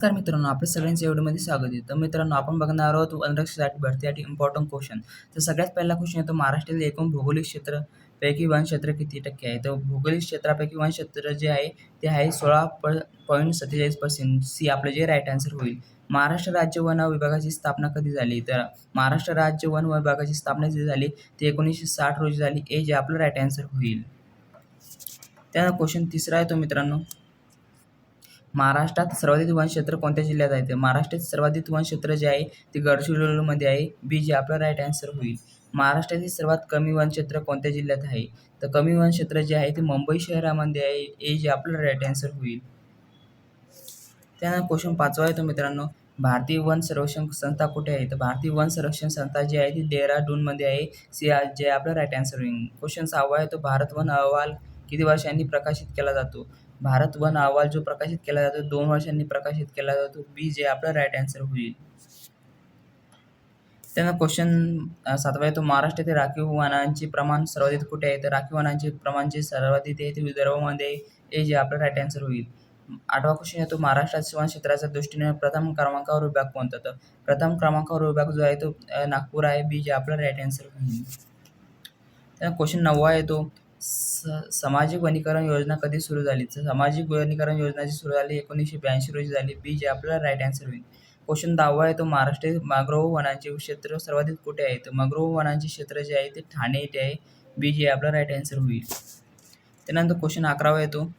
नमस्कार मित्रांनो, आपल्या सगळ्यांचं व्हिडिओमध्ये स्वागत आहे. तर मित्रांनो, आपण बघणार आहोत वनरक्षकासाठी भरतीसाठी इम्पॉर्टंट क्वेश्चन. तर सगळ्यात पहिला क्वेश्चन येतो, महाराष्ट्रातील एकूण भौगोलिक क्षेत्रापैकी वनक्षेत्र किती टक्के आहे? तर भौगोलिक क्षेत्रापैकी वनक्षेत्र जे आहे ते आहे 16.47%. सी आपलं जे राईट आन्सर होईल. महाराष्ट्र राज्य वन विभागाची स्थापना कधी झाली? तर महाराष्ट्र राज्य वन विभागाची स्थापना जी झाली ती 1960 रोजी झाली. ए जे आपलं राईट आन्सर होईल. त्यानंतर क्वेश्चन तिसरा येतो मित्रांनो, महाराष्ट्रात सर्वाधिक वनक्षेत्र कोणत्या जिल्ह्यात आहे? तर महाराष्ट्रात सर्वाधिक वनक्षेत्र जे आहे ते गडचिरोलीमध्ये आहे. बी जे आपला राईट आन्सर होईल. महाराष्ट्रातील सर्वात कमी वनक्षेत्र कोणत्या जिल्ह्यात आहे? तर कमी वनक्षेत्र जे आहे ते मुंबई शहरामध्ये आहे. ए जे आपलं राईट आन्सर होईल. त्यानंतर क्वेश्चन पाचवा येतो मित्रांनो, भारतीय वन संरक्षण संस्था कुठे आहे? तर भारतीय वन संरक्षण संस्था जी आहे ती डेहराडूनमध्ये आहे. सी जे आपलं राईट आन्सर होईल. क्वेश्चन सहावा येतो, भारत वन अहवाल किती वर्षांनी प्रकाशित केला जातो? भारत वन अहवाल जो प्रकाशित केला जातो 2 वर्षांनी प्रकाशित केला जातो. बी जे आपलं राईट आन्सर होईल. त्यानंतर क्वेश्चन सातवा येतो, महाराष्ट्रातील राखीव वनांचे प्रमाण सर्वाधिक कुठे आहे? तर राखीव वनांचे प्रमाण जे सर्वाधिक आहे ते विदर्भामध्ये आहे. ए जे आपलं राईट आन्सर होईल. आठवा क्वेश्चन येतो, महाराष्ट्रात वन क्षेत्राच्या दृष्टीने प्रथम क्रमांकावर विभाग कोणता? तर प्रथम क्रमांकावर विभाग जो आहे तो नागपूर आहे. बी जे आपलं राईट आन्सर होईल. त्यानंतर क्वेश्चन नववा येतो, सामाजिक वनीकरण योजना कधी सुरू झाली? तर सामाजिक वनीकरण योजना जी सुरू झाली 1982 रोजी झाली. बी जे आपल्याला राईट आन्सर होईल. क्वेश्चन 10वा आहे तो, महाराष्ट्रातील मॅंग्रोव्ह वनांचे क्षेत्र सर्वाधिक कुठे आहे? तर मॅंग्रोव्ह वनांचे क्षेत्र जे आहे ते ठाणे येथे आहे. बी जे आपला राईट आन्सर होईल. त्यानंतर क्वेश्चन 11वा येतो,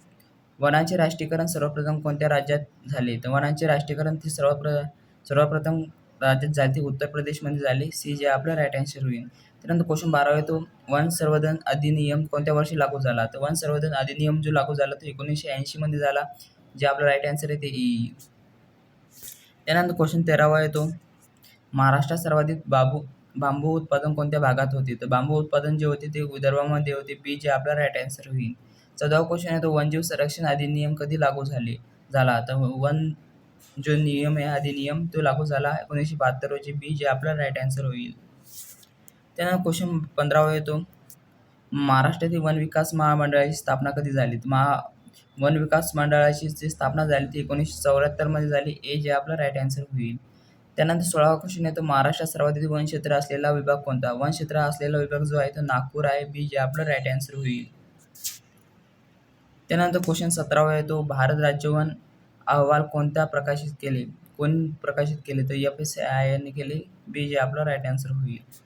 वनांचे राष्ट्रीयकरण सर्वप्रथम कोणत्या राज्यात झाले? तर वनांचे राष्ट्रीयकरण ते सर्वप्रथम राज्यात झाले ते उत्तर प्रदेशमध्ये झाले. सी जे आपला राईट आन्सर होईल. त्यानंतर क्वेश्चन 12वा येतो, वन संवर्धन अधिनियम कोणत्या वर्षी लागू झाला? तर वन संवर्धन अधिनियम जो लागू झाला तो 1980 मध्ये झाला. जे आपला राईट आन्सर आहे ते ई. त्यानंतर क्वेश्चन 13वा येतो, महाराष्ट्रात सर्वाधिक बांबू उत्पादन कोणत्या भागात होते? तर बांबू उत्पादन जे होते ते विदर्भामध्ये होते. बी जे आपला राईट आन्सर होईल. 14वा क्वेश्चन येतो, वनजीव संरक्षण अधिनियम कधी लागू झाला? तर वन जो नियम आहे अधिनियम तो लागू झाला 1972 रोजी. बी जे आपला राईट आन्सर होईल. त्यानंतर क्वेश्चन 15वा येतो, महाराष्ट्रातील वन विकास महामंडळाची स्थापना कधी झाली? वन विकास मंडळाची जी स्थापना झाली ती 1974 मध्ये झाली. ए जे आपला राईट आन्सर होईल. त्यानंतर 16वा क्वेश्चन येतो, महाराष्ट्रात सर्वाधिक वनक्षेत्र असलेला विभाग कोणता? वनक्षेत्र असलेला विभाग जो आहे तो नागपूर आहे. बी जे आपला राईट आन्सर होईल. त्यानंतर क्वेश्चन 17वा येतो, भारत राज्य वन अहवाल कोण प्रकाशित केले? तर FSSAI यांनी केले. बी जे आपला राईट आन्सर होईल.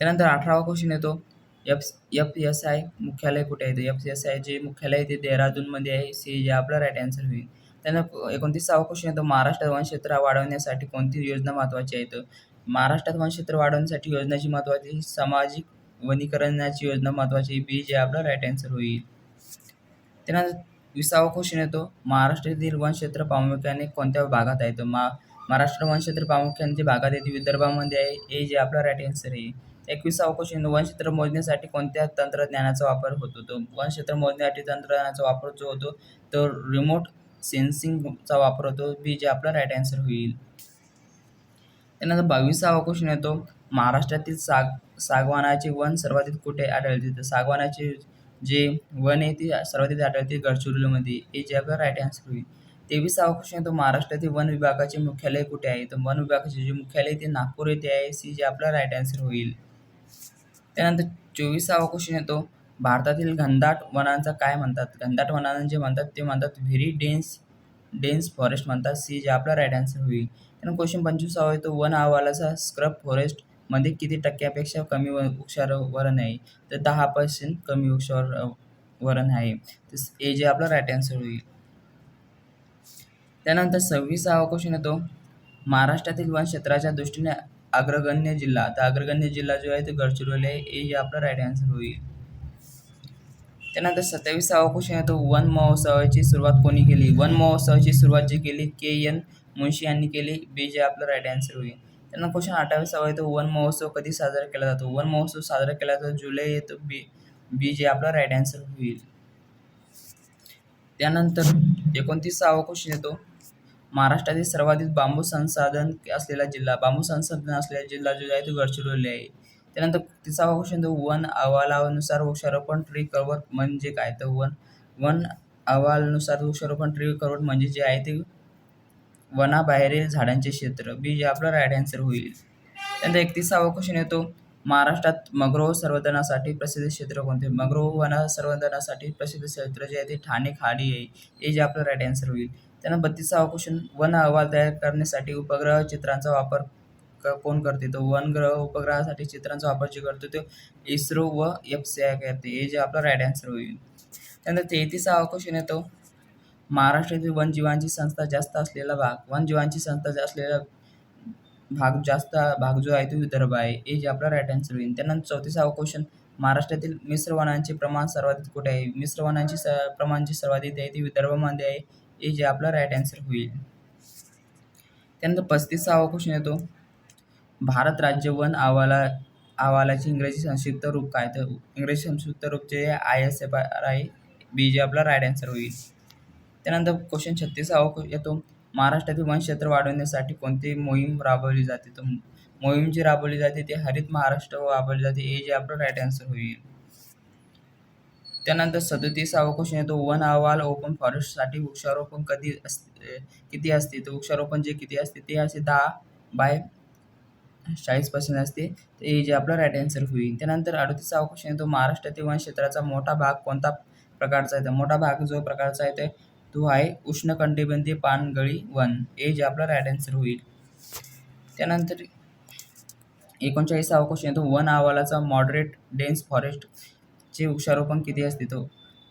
त्यानंतर 18वा क्वेश्चन येतो, FSSAI मुख्यालय कुठे आहे? तर FSSAI जे मुख्यालय आहे ते देहरादूनमध्ये आहे. सी जे आपला राईट आन्सर होईल. त्यानंतर 29वा क्वेश्चन येतो, महाराष्ट्रात वनक्षेत्र वाढवण्यासाठी कोणती योजना महत्त्वाची आहे? तर महाराष्ट्रात वनक्षेत्र वाढवण्यासाठी योजनाची महत्त्वाची सामाजिक वनीकरणाची योजना महत्त्वाची. बी जे आपला राईट आन्सर होईल. त्यानंतर 20वा क्वेश्चन येतो, महाराष्ट्रातील वनक्षेत्र प्रामुख्याने कोणत्या भागात आहे? तर महाराष्ट्र वनक्षेत्र प्रामुख्याने जे भागात आहे ते विदर्भामध्ये आहे. ए जे आपला राईट आन्सर आहे. 21वा क्वेश्चन, वनक्षेत्र मोजण्यासाठी कोणत्या तंत्रज्ञानाचा वापर होतो? तो वनक्षेत्र मोजण्यासाठी तंत्रज्ञानाचा वापर जो होतो तो रिमोट सेन्सिंगचा वापर होतो. बी जे आपला राईट आन्सर होईल. त्यानंतर 22वा क्वेश्चन येतो, महाराष्ट्रातील सागवानाचे वन सर्वाधिक कुठे आढळते? तर सागवानाचे जे वन आहे ते सर्वाधिक आढळते गडचिरोलीमध्ये. हे जे आपला राईट आन्सर होईल. 23वा क्वेश्चन येतो, महाराष्ट्रातील वन विभागाचे मुख्यालय कुठे आहे? तर वन विभागाचे जे मुख्यालय ते नागपूर येथे आहे. सी जे आपला राईट आन्सर होईल. त्यानंतर 24वा क्वेश्चन येतो, भारतातील घनदाट वनांचा काय म्हणतात? घनदाट वनांना जे म्हणतात ते म्हणतात व्हेरी डेन्स फॉरेस्ट म्हणतात. सी जे आपला राईट आन्सर होईल. त्यानंतर क्वेश्चन 25वा येतो, वन अहवालाचा स्क्रब फॉरेस्ट मध्ये किती टक्क्यापेक्षा कमी वृक्षारोपण आहे? तर 10% कमी वृक्षारोपण आहे. ए जे आपला राईट आन्सर होईल. त्यानंतर 26वा क्वेश्चन येतो, महाराष्ट्रातील वन क्षेत्राच्या दृष्टीने अग्रगण्य जिल्हा. तर अग्रगण्य जिल्हा जो आहे तो गडचिरोली आहे. ए जे आपला राईट आन्सर होईल. त्यानंतर 27वा क्वेश्चन येतो, वन महोत्सवाची सुरुवात कोणी केली? वन महोत्सवाची सुरुवात जी केली KN मुंशी यांनी केली. बी जे आपला राईट आन्सर होईल. त्यानंतर क्वेश्चन 28वा येतो, वन महोत्सव कधी साजरा केला जातो? वन महोत्सव साजरा केला जातो जुलै येतो. बी जे आपला राईट आन्सर होईल. त्यानंतर 29वा क्वेश्चन येतो, महाराष्ट्रातील सर्वाधिक बांबू संसाधन असलेला जिल्हा. बांबू संसाधन असलेला जिल्हा जो आहे तो गडचिरोली आहे. त्यानंतर 30वा क्वेश्चन येतो, वन अहवालानुसार वृक्षारोपण ट्री कव्हर म्हणजे काय? तर वन अहवालानुसार वृक्षारोपण 3 करोड म्हणजे जे आहे ते वनाबाहेरील झाडांचे क्षेत्र. बी जे आपलं राईट आन्सर होईल. त्यानंतर 31वा क्वेश्चन येतो, महाराष्ट्रात मॅंग्रोव्ह संवर्धनासाठी प्रसिद्ध क्षेत्र कोणते? मॅंग्रोव्ह वन संवर्धनासाठी प्रसिद्ध क्षेत्र जे आहे ते ठाणे खाडी आहे. हे जे आपलं राईट आन्सर होईल. त्यानंतर 32वा क्वेश्चन, वन अहवाल तयार करण्यासाठी उपग्रह चित्रांचा वापर कोण करते? तो उपग्रहासाठी चित्रांचा वापर जे करतो तो इस्रो व एफसीआय करते. हे जे आपलं राईट आन्सर होईल. त्यानंतर 33वा क्वेश्चन येतो, महाराष्ट्रातील वन्यजीवांची संख्या जास्त असलेला भाग. वन्यजीवांची संख्या असलेला भाग जो आहे तो विदर्भ आहे. हे जे आपला राईट आन्सर होईल. त्यानंतर 34वा क्वेश्चन, महाराष्ट्रातील मिश्र वनांचे प्रमाण सर्वाधिक कुठे आहे? मिश्र वनांचे प्रमाण जे सर्वाधिक आहे ते विदर्भामध्ये आहे. हे जे आपला राईट आन्सर होईल. त्यानंतर 35वा क्वेश्चन येतो, भारत राज्य वन अहवालाचे इंग्रजी संक्षिप्त रूप काय? तर इंग्रजी संक्षिप्त रूप जे ISFR आहे. बी जे आपला राईट आन्सर होईल. त्यानंतर क्वेश्चन 36वा येतो, महाराष्ट्रातील वनक्षेत्र वाढवण्यासाठी कोणती मोहीम राबवली जाते? तर मोहीम जी राबवली जाते ती हरित महाराष्ट्र राबवली जाते. हे जे आपलं राईट आन्सर होईल. त्यानंतर 37वा क्वेश्चन येतो, वन अहवाल ओपन फॉरेस्टसाठी वृक्षारोपण किती असते? तर वृक्षारोपण जे किती असते ते असे 10/40% असते. तर हे जे आपलं राईट आन्सर होईल. त्यानंतर 38वा क्वेश्चन येतो, महाराष्ट्रातील वन क्षेत्राचा मोठा भाग कोणता प्रकारचा आहे? तर मोठा भाग जो प्रकारचा आहे तो आहे उष्णकटिबंधीय पानगळी वन. हे जे आपलं राईट आन्सर होईल. त्यानंतर 39वा क्वेश्चन येतो, वन अहवालाचा मॉडरेट डेन्स फॉरेस्ट चे वृक्षारोपण किती असते? तो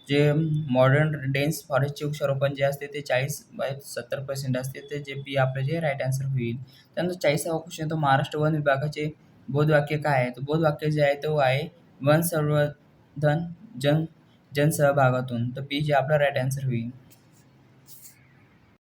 जे मॉडर्न डेन्स फॉरेस्टचे वृक्षारोपण जे असते ते 40/70% असते. ते जे बी आपलं जे राईट आन्सर होईल. त्यानंतर 40वा क्वेश्चन येतो, महाराष्ट्र वन विभागाचे बोधवाक्य काय आहे? तर बोधवाक्य जे आहे तो आहे वन संवर्धन जनसहभागातून. तर बी जे आपला राईट आन्सर होईल.